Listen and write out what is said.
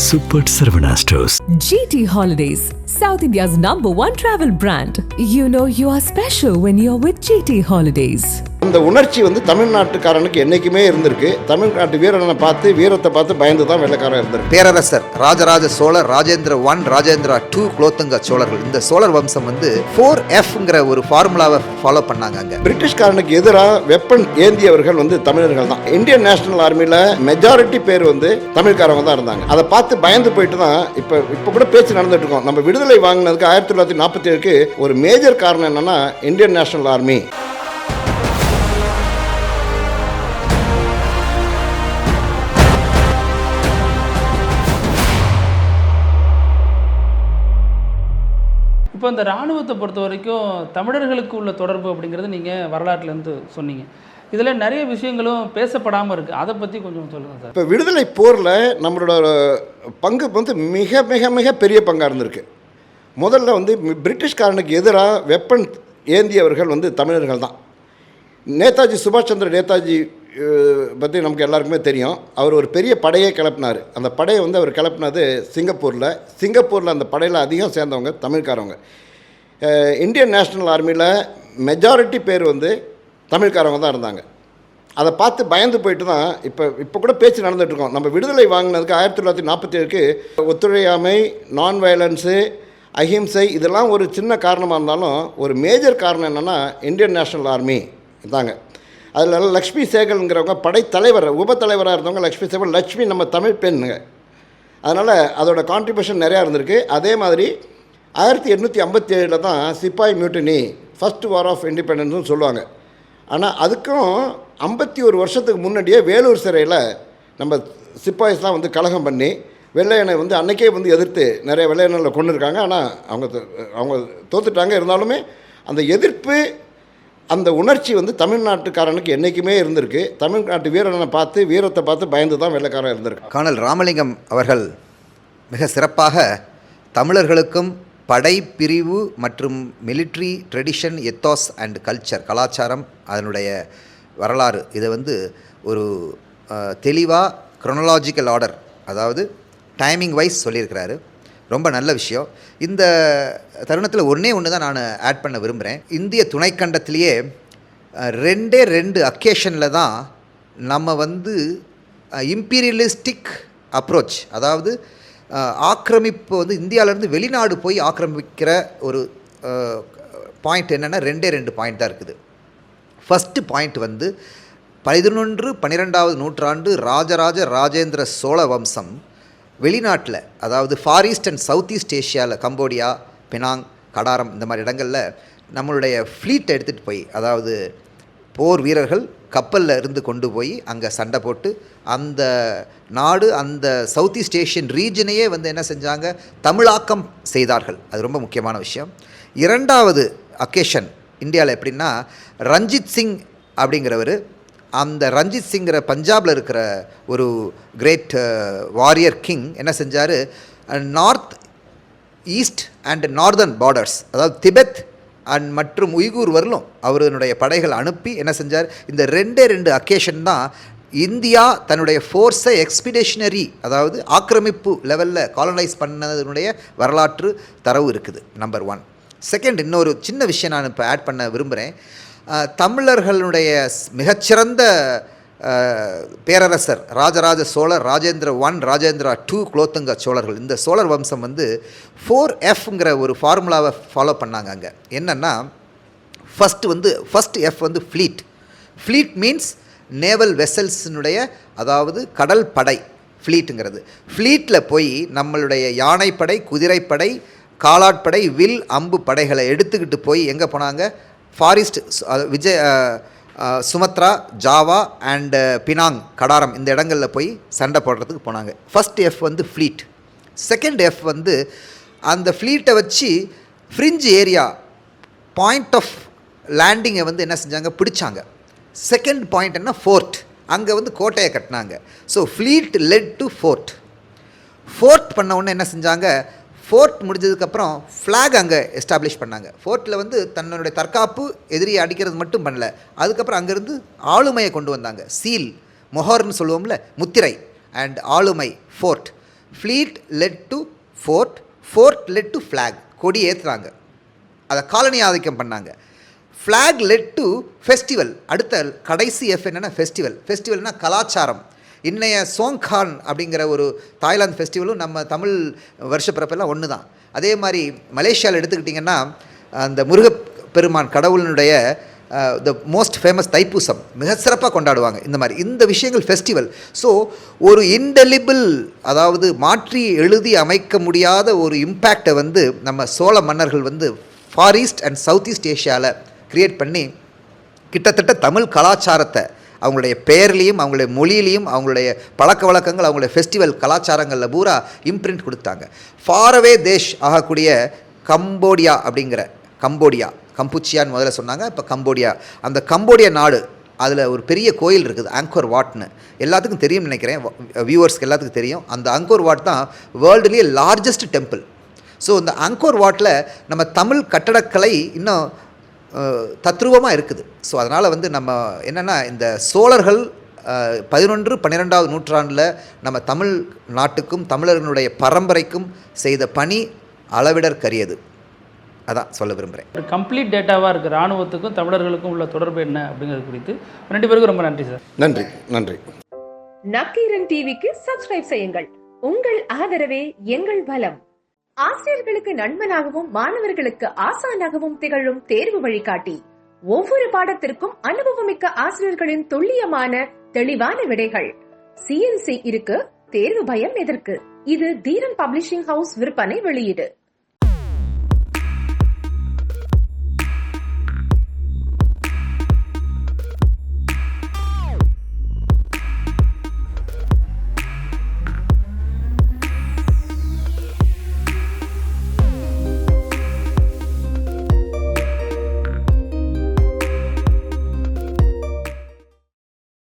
Super Saravana Stores. GT Holidays, South India's #1 travel brand. You know you are special when you're with GT Holidays. அந்த உணர்ச்சி தமிழ்நாட்டுக்காரனுக்கு என்னைக்குமே இருந்திருக்கு. தமிழ்நாட்டு வீரத்தை பார்த்து பயந்து தான் வெள்ளக்காரன் இருந்திருக்கு. பேரரசர் ராஜராஜ சோழர், ராஜேந்திர 1, ராஜேந்திரா 2 குலோத்துங்க சோழர்கள், இந்த சோழர் வம்சம் 4Fங்கிற ஒரு ஃபார்முலாவை ஃபாலோ பண்ணாங்க. அங்க பிரிட்டிஷ்காரனுக்கு எதிராக வெப்பன் ஏந்தியவர்கள் தமிழர்கள் தான். இந்தியன் நேஷனல் ஆர்மியில மெஜாரிட்டி பேர் தமிழ்காரங்க தான் இருந்தாங்க. அதை பார்த்து பயந்து போயிட்டு தான் இப்ப கூட பேச்சு நடந்துட்டு இருக்கோம். நம்ம விடுதலை வாங்கினதுக்கு 1947க்கு ஒரு மேஜர் காரணம் என்னன்னா இந்தியன் நேஷனல் ஆர்மி. இப்போ இந்த இராணுவத்தை பொறுத்த வரைக்கும் தமிழர்களுக்கு உள்ள தொடர்பு அப்படிங்கிறது நீங்கள் வரலாற்றுலேருந்து சொன்னீங்க. இதில் நிறைய விஷயங்களும் பேசப்படாமல் இருக்குது. அதை பற்றி கொஞ்சம் சொல்லுங்கள் சார். இப்போ விடுதலை போரில் நம்மளோட பங்கு மிக மிக மிக பெரிய பங்காக இருந்திருக்கு. முதல்ல பிரிட்டிஷ்காரனுக்கு எதிராக வெப்பன் ஏந்தியவர்கள் தமிழர்கள் தான். நேதாஜி சுபாஷ் சந்திர நேதாஜி பற்றி நமக்கு எல்லாருக்குமே தெரியும். அவர் ஒரு பெரிய படையை கிளப்பினார். அந்த படையை அவர் கிளப்பினது சிங்கப்பூரில் அந்த படையில் அதிகம் சேர்ந்தவங்க தமிழ்காரவங்க. இந்தியன் நேஷனல் ஆர்மியில் மெஜாரிட்டி பேர் தமிழ்காரவங்க தான் இருந்தாங்க. அதை பார்த்து பயந்து போயிட்டு தான் இப்போ கூட பேச்சு நடந்துகிட்ருக்கோம். நம்ம விடுதலை வாங்கினதுக்கு 1947க்கு ஒத்துழையாமை, நான் வயலன்ஸு, அஹிம்சை இதெல்லாம் ஒரு சின்ன காரணமாக இருந்தாலும் ஒரு மேஜர் காரணம் என்னென்னா இந்தியன் நேஷனல் ஆர்மி தாங்க. அதில் லக்ஷ்மி சேகல்ங்கிறவங்க படைத்தலைவர், உபத்தலைவராக இருந்தவங்க லக்ஷ்மி சேகல். லக்ஷ்மி நம்ம தமிழ் பெண்ணுங்க. அதனால் அதோட கான்ட்ரிபியூஷன் நிறையா இருந்திருக்கு. அதே மாதிரி 1857 தான் சிப்பாய் மியூட்டினி, ஃபர்ஸ்ட் வார் ஆஃப் இண்டிபெண்டன்ஸ்னு சொல்லுவாங்க. ஆனால் அதுக்கும் 51 வருஷத்துக்கு முன்னாடியே வேலூர் சிறையில் நம்ம சிப்பாய்ஸ்லாம் கலகம் பண்ணி வெள்ளையனை அன்றைக்கே எதிர்த்து நிறைய வெள்ளையனை கொண்டு இருக்காங்க. ஆனால் அவங்க தோத்துட்டாங்க. இருந்தாலுமே அந்த எதிர்ப்பு, அந்த உணர்ச்சி தமிழ்நாட்டுக்காரனுக்கு என்றைக்குமே இருந்திருக்கு. தமிழ்நாட்டு வீரத்தை பார்த்து பயந்து தான் வெள்ளைக்காரன் இருந்திருக்கு. கர்னல் ராமலிங்கம் அவர்கள் மிக சிறப்பாக தமிழர்களுக்கும் படைப்பிரிவு மற்றும் மிலிட்ரி ட்ரெடிஷன், எத்தாஸ் அண்ட் கல்ச்சர், கலாச்சாரம், அதனுடைய வரலாறு, இதை ஒரு தெளிவாக க்ரோனலாஜிக்கல் ஆர்டர், அதாவது டைமிங் வைஸ் சொல்லியிருக்கிறாரு. ரொம்ப நல்ல விஷயம். இந்த தருணத்தில் ஒன்று தான் நான் ஆட் பண்ண விரும்புகிறேன். இந்திய துணைக்கண்டத்திலேயே 2 அக்கேஷனில் தான் நம்ம இம்பீரியலிஸ்டிக் அப்ரோச், அதாவது ஆக்கிரமிப்பு இந்தியாவிலேருந்து வெளிநாடு போய் ஆக்கிரமிக்கிற ஒரு பாயிண்ட் என்னென்னா 2 பாயிண்ட் தான் இருக்குது. ஃபஸ்ட்டு பாயிண்ட் 11-12 நூற்றாண்டு ராஜேந்திர சோழ வம்சம் வெளிநாட்டில், அதாவது far east and south east ஏஷியாவில், கம்போடியா, பினாங், கடாரம், இந்த மாதிரி இடங்களில் நம்மளுடைய ஃப்ளீட்டை எடுத்துகிட்டு போய், அதாவது போர் வீரர்கள் கப்பலில் இருந்து கொண்டு போய் அங்கே சண்டை போட்டு அந்த நாடு, அந்த சவுத் ஈஸ்ட் ஏஷியன் ரீஜனையே என்ன செஞ்சாங்க, தமிழாக்கம் செய்தார்கள். அது ரொம்ப முக்கியமான விஷயம். 2வது அக்கேஷன் இந்தியாவில் எப்படின்னா, ரஞ்சித் சிங் அப்படிங்கிறவர், அந்த ரஞ்சித் சிங்கிற பஞ்சாபில் இருக்கிற ஒரு கிரேட் வாரியர் கிங் என்ன செஞ்சார், north east and northern borders, அதாவது திபெத் அண்ட் மற்றும் உய்கூர் வரலும் அவருடைய படைகள் அனுப்பி என்ன செஞ்சார், இந்த 2 அக்கேஷன் தான் இந்தியா தன்னுடைய ஃபோர்ஸை எக்ஸ்பிடேஷனரி, அதாவது ஆக்கிரமிப்பு லெவலில் காலனைஸ் பண்ணதனுடைய வரலாற்று தரவு இருக்குது. நம்பர் 1. செகண்ட், இன்னொரு சின்ன விஷயம் நான் இப்போ ஆட் பண்ண விரும்புகிறேன். தமிழர்களுடைய மிகச்சிறந்த பேரரசர் ராஜராஜ சோழர், ராஜேந்திர 1, ராஜேந்திரா 2 குலோத்துங்க சோழர்கள், இந்த சோழர் வம்சம் 4Fங்கிற ஒரு ஃபார்முலாவை ஃபாலோ பண்ணாங்க. அங்கே என்னென்னா, first F fleet. Fleet means naval வெசல்ஸினுடைய, அதாவது கடல் படை ஃப்ளீட்டுங்கிறது. ஃப்ளீட்டில் போய் நம்மளுடைய யானைப்படை, குதிரைப்படை, காலாட்படை, வில், அம்பு படைகளை எடுத்துக்கிட்டு போய் எங்கே போனாங்க, forest, Sumatra, Java and Penang, Kadaram, இந்த இடங்களில் போய் சண்டை போடுறதுக்கு போனாங்க. First F fleet. Second F அந்த ஃப்ளீட்டை வச்சு ஃப்ரிஞ்ச் ஏரியா, பாயிண்ட் ஆஃப் லேண்டிங்கை என்ன செஞ்சாங்க, பிடிச்சாங்க. செகண்ட் பாயிண்ட் என்ன, ஃபோர்ட், அங்கே கோட்டையை கட்டினாங்க. So fleet led to fort. Fort பண்ண உடனே என்ன செஞ்சாங்க, ஃபோர்ட் முடிஞ்சதுக்கப்புறம் ஃப்ளாக் அங்கே எஸ்டாப்ளிஷ் பண்ணாங்க. ஃபோர்ட்டில் தன்னுடைய தற்காப்பு, எதிரியை அடிக்கிறது மட்டும் பண்ணல, அதுக்கப்புறம் அங்கேருந்து ஆளுமையை கொண்டு வந்தாங்க. சீல், மொஹர்னு சொல்லுவோம்ல, முத்திரை அண்ட் ஆளுமை, fort. Fleet led to fort, fort led to flag. கொடி ஏற்றுறாங்க, அதை காலனி ஆதிக்கம் பண்ணாங்க. Flag led to festival. அடுத்த கடைசி எஃப் என்னென்னா ஃபெஸ்டிவல். ஃபெஸ்டிவல்னால் கலாச்சாரம். இன்றைய சோங்கான் அப்படிங்கிற ஒரு தாய்லாந்து ஃபெஸ்டிவலும் நம்ம தமிழ் வருஷப்பிறப்பெல்லாம் ஒன்று தான். அதே மாதிரி மலேசியாவில் எடுத்துக்கிட்டிங்கன்னா அந்த முருகப்பெருமான் கடவுளினுடைய த மோஸ்ட் ஃபேமஸ் தைப்பூசம் மிக சிறப்பாக கொண்டாடுவாங்க. இந்த மாதிரி இந்த விஷயங்கள் ஃபெஸ்டிவல். ஸோ ஒரு இன்டெலிபிள், அதாவது மாற்றி எழுதி அமைக்க முடியாத ஒரு இம்பேக்டை வந்து நம்ம சோழ மன்னர்கள் வந்து far east and south east ஏஷியாவில் க்ரியேட் பண்ணி கிட்டத்தட்ட தமிழ் கலாச்சாரத்தை அவங்களுடைய பெயர்லேயும் அவங்களுடைய மொழியிலையும் அவங்களுடைய பழக்க வழக்கங்கள் அவங்களுடைய ஃபெஸ்டிவல் கலாச்சாரங்களில் பூரா இம்ப்ரிண்ட் கொடுத்தாங்க. ஃபாரவே தேஷ் ஆகக்கூடிய கம்போடியா அப்படிங்கிற கம்புச்சியான்னு முதல்ல சொன்னாங்க, இப்போ கம்போடியா. அந்த கம்போடியா நாடு, அதில் ஒரு பெரிய கோயில் இருக்குது ஆங்கோர் வாட்னு. எல்லாத்துக்கும் தெரியும்னு நினைக்கிறேன், வியூவர்ஸ்க்கு எல்லாத்துக்கும் தெரியும். அந்த ஆங்கோர் வாட் தான் வேர்ல்டுலேயே லார்ஜஸ்ட் டெம்பிள். ஸோ இந்த ஆங்கோர் வாட்டில் நம்ம தமிழ் கட்டடக்கலை இன்னும் தத்ரூபமாக இருக்குது. ஸோ அதனால் வந்து நம்ம என்னென்னா இந்த சோழர்கள் 11-12ஆவது நூற்றாண்டில் நம்ம தமிழ் நாட்டுக்கும் தமிழர்களுடைய பரம்பரைக்கும் செய்த பணி அளவிடற்கரியது. அதான் சொல்ல விரும்புகிறேன். ஒரு கம்ப்ளீட் டேட்டாவாக இருக்குது இராணுவத்துக்கும் தமிழர்களுக்கும் உள்ள தொடர்பு என்ன அப்படிங்கிறது குறித்து 2 பேருக்கும் ரொம்ப நன்றி சார். நன்றி நன்றி. நக்கீரன் டிவிக்கு சப்ஸ்கிரைப் செய்யுங்கள். உங்கள் ஆதரவே எங்கள் பலம். ஆசிரியர்களுக்கு நண்பனாகவும் மாணவர்களுக்கு ஆசானாகவும் திகழும் தேர்வு வழிகாட்டி. ஒவ்வொரு பாடத்திற்கும் அனுபவமிக்க ஆசிரியர்களின் துல்லியமான தெளிவான விடைகள். CNC இருக்கு, தேர்வு பயம் எதற்கு? இது தீரன் பப்ளிஷிங் ஹவுஸ் விற்பனை வெளியீடு.